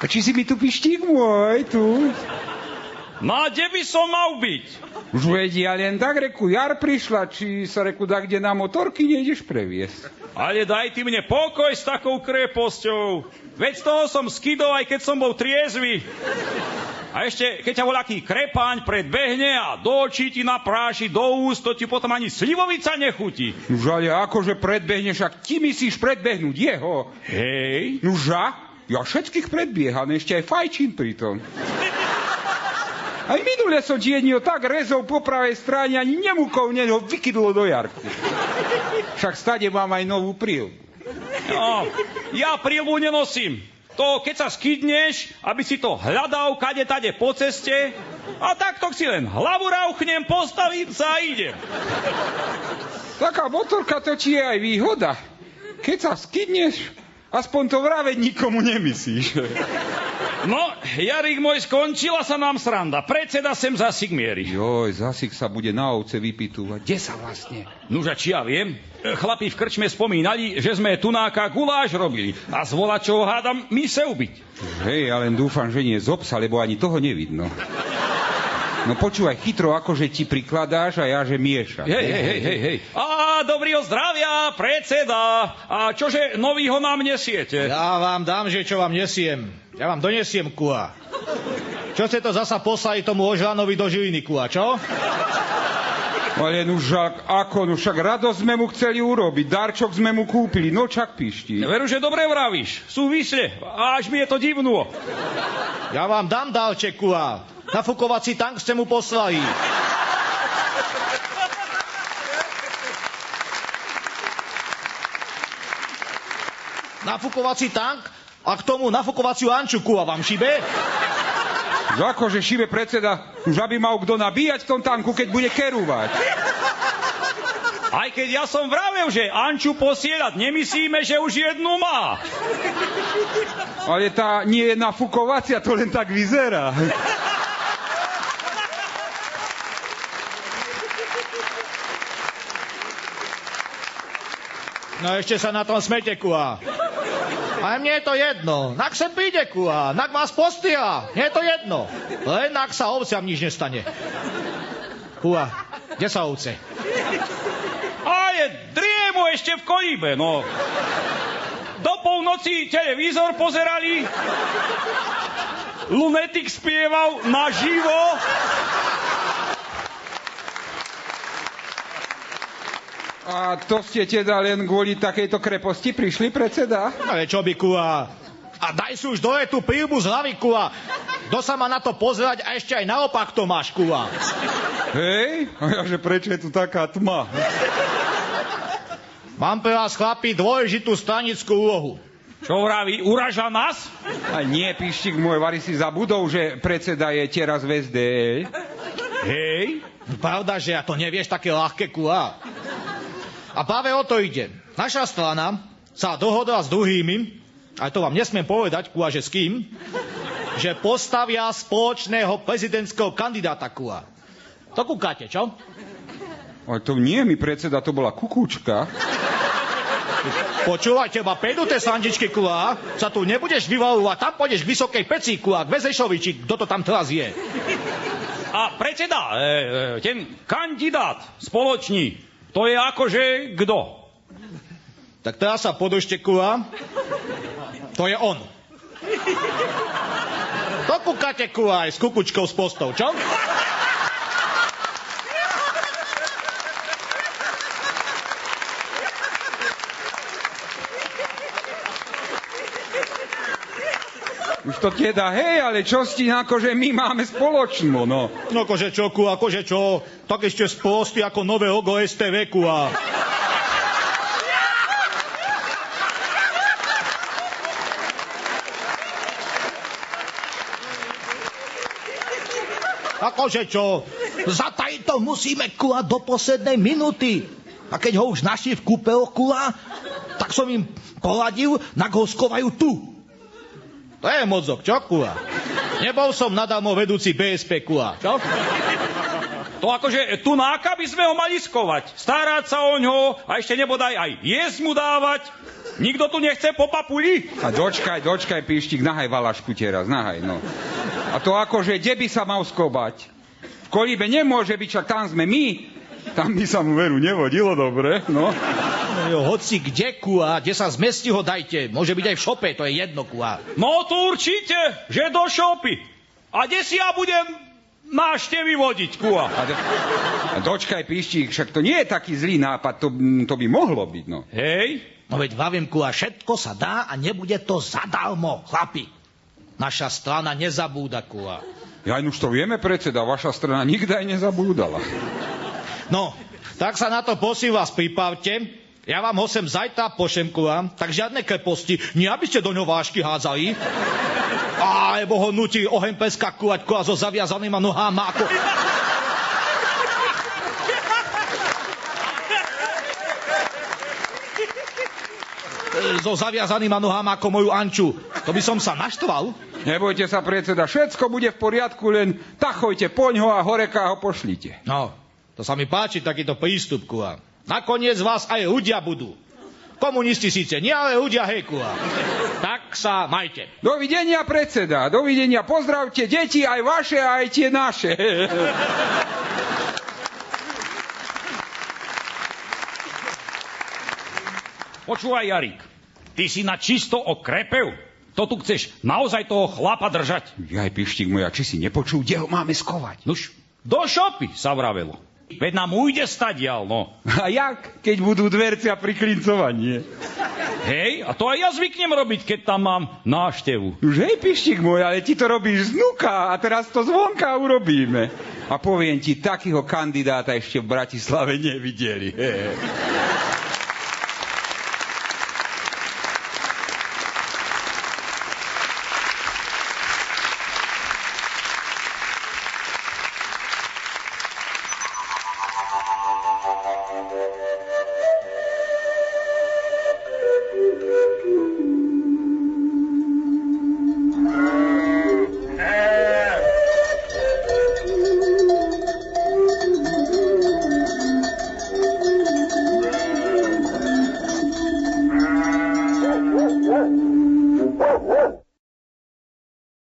A či si mi tu pištík môj, tu? No a kde by som mal byť? Už vedia, len tak, reku, jar prišla, či sa, reku, da kde na motorky nejdeš previesť. Ale daj ty mne pokoj s takou kreposťou. Veď z toho som skydol, aj keď som bol triezvy. A ešte, keď ťa voľaký krepáň predbehne a do očí ti napráši, do úst, to ti potom ani slivovica nechutí. Nuž, ale akože predbehneš, ak ti myslíš predbehnúť jeho? Hej. Nuža? Ja všetkých predbieham, ešte aj fajčím pritom. Aj minule som ti jednio tak rezol po pravej strane, ani nemúkol ho vykydlo do jarku. Však stade mám aj novú prílbu. No, ja prílbu nenosím. To, keď sa skydneš, aby si to hľadal kade tade po ceste, a takto si len hlavu rauchnem, postavím sa a idem. Taká motorka to ti je aj výhoda. Keď sa skydneš, aspoň to vraveť nikomu nemyslíš. No, Jarik môj, skončila sa nám sranda. Predseda sem zasik mierí. Joj, zasik sa bude na ovce vypitúvať. Kde sa vlastne? Nuža, či ja viem. Chlapi v krčme spomínali, že sme tunáka guláš robili. A z volačov hádam mysel byť. Hej, ja len dúfam, že nie z obsa, lebo ani toho nevidno. No počúvaj, chytro, akože ti prikladáš a ja, že miešam. Hej. Á, dobrýho zdravia, predseda. A čože novýho nám nesiete? Ja vám dám, že čo vám nesiem. Ja vám donesiem, kua. Čo ste to zasa poslali tomu Ožlanovi do Žiliny, kua, čo? Ale nužak, ako, no však radosť sme mu chceli urobiť, darčok sme mu kúpili, no čak pišti. Veru, že dobre vravíš, súvisle, až mi je to divnú. Ja vám dám dálček, kua. Nafukovací tank ste mu poslali. Nafukovací tank a k tomu nafukovaciu anču, kua, vám šibe? Akože šibe predseda, už aby mal kto nabíjať v tom tanku, keď bude kerúvať. Aj keď ja som vravel, že anču posielať nemyslíme, že už jednu má. Ale tá nie je nafukovacia, to len tak vyzerá. No ešte sa na tom smete, kua. A mne je to jedno. Nak sem príde, kua. Nak vás postia. Mne je to jedno. Len nak sa ovciam nič nestane. Kua, kde sa ovce? A je driemu ešte v kolíbe, no. Do polnoci televízor pozerali. Lunetik spieval naživo. A to ste teda len kvôli takejto kreposti prišli, predseda? Ale čo by, kua? A daj si už dole tú príľbu z hlavy, kua. Kto sa má na to pozerať a ešte aj naopak to máš, kua. Hej? A ja, že prečo je tu taká tma? Mám pre vás, chlapi, dôležitú stranickú úlohu. Čo vraví, uraža nás? A nie, pištík môj, vari si zabudol, že predseda je teraz v SDL. Hej. Pravda, že ja to nevieš také ľahké, kua. A práve o to ide. Naša strana sa dohodla s druhými, aj to vám nesmiem povedať, kua, že s kým, že postavia spoločného prezidentského kandidáta, kua. To kúkate, čo? Ale to nie mi predseda, to bola kukúčka. Počúvaj, teba prejdú tie sandičky, kua, sa tu nebudeš vyvalovať, tam pôjdeš k vysokej peci, kua, k Vezešovi, či kto to tam teraz je. A predseda, ten kandidát spoločný, to je akože kto? Tak teraz sa podržte, kua. To je on. To kúkate, kua, aj s kukučkou z postov, čo? Už to teda, hej, ale čo s tým, akože my máme spoločnú, no. No akože čo, kua, akože čo? Tak ešte sprostý ako nové logo STV, kua. Akože čo? Zatajiť to musíme, kua, do poslednej minúty. A keď ho už našli v kúpeho, kua, tak som im poradil, nak ho skovajú tu. To je mozog, čo, kua? Nebol som nadarmo vedúci BSP, kua, čo? To akože tunáka by sme ho mali skovať. Starať sa o ňo a ešte nebodaj aj jesť mu dávať. Nikto tu nechce po papuli? A dočkaj, Pištík, nahaj valašku teraz, nahaj, no. A to akože, kde by sa mal skobať? V kolíbe nemôže byť, však tam sme my. Tam by sa mu veru nevodilo dobre, no. No jo, hoci kde, kua, kde sa zmestí ho dajte. Môže byť aj v šope, to je jedno, kua. No to určite, že do šopy. A kde si ja budem návštevy vodiť, kua? A dočkaj, Pištík, však to nie je taký zlý nápad, to by mohlo byť, no. Hej? No veď vravím, kua, všetko sa dá a nebude to zadarmo, chlapi. Naša strana nezabúda, kua. Ja už to vieme, predseda, vaša strana nikdy aj nezabúdala. No, tak sa na to prosím vás pripavte. Ja vám ho sem zajtra pošem, kua. Tak žiadne kreposti, nie aby ste do ňo vášky hádzali. Alebo ho nutili oheň preskakovať, kua, so zaviazanýma noháma ako... So zaviazanýma noháma ako moju Anču. To by som sa naštval. Nebojte sa, predseda, všetko bude v poriadku, len tachojte poňho a horeka ho pošlite. No, to sa mi páči, takýto prístup, kua. Nakoniec vás aj ľudia budú. Komunisti síce nie, ale ľudia, hej, kua. Tak sa majte. Dovidenia, predseda, dovidenia. Pozdravte deti, aj vaše, aj tie naše. Počúvaj, Jarík, ty si na čisto okrepev. To tu chceš naozaj toho chlapa držať? Jaj, Pištík moja, či si nepočul, kde ho máme skovať? Nuž, do šopy sa vravelo. Veď nám ujde stadiaľ, no. A jak, keď budú dvercia pri klincovaní? Hej, a to aj ja zvyknem robiť, keď tam mám návštevu. Už hej, Pištík môj, ale ty to robíš znuka a teraz to zvonka urobíme. A poviem ti, takého kandidáta ešte v Bratislave nevideli.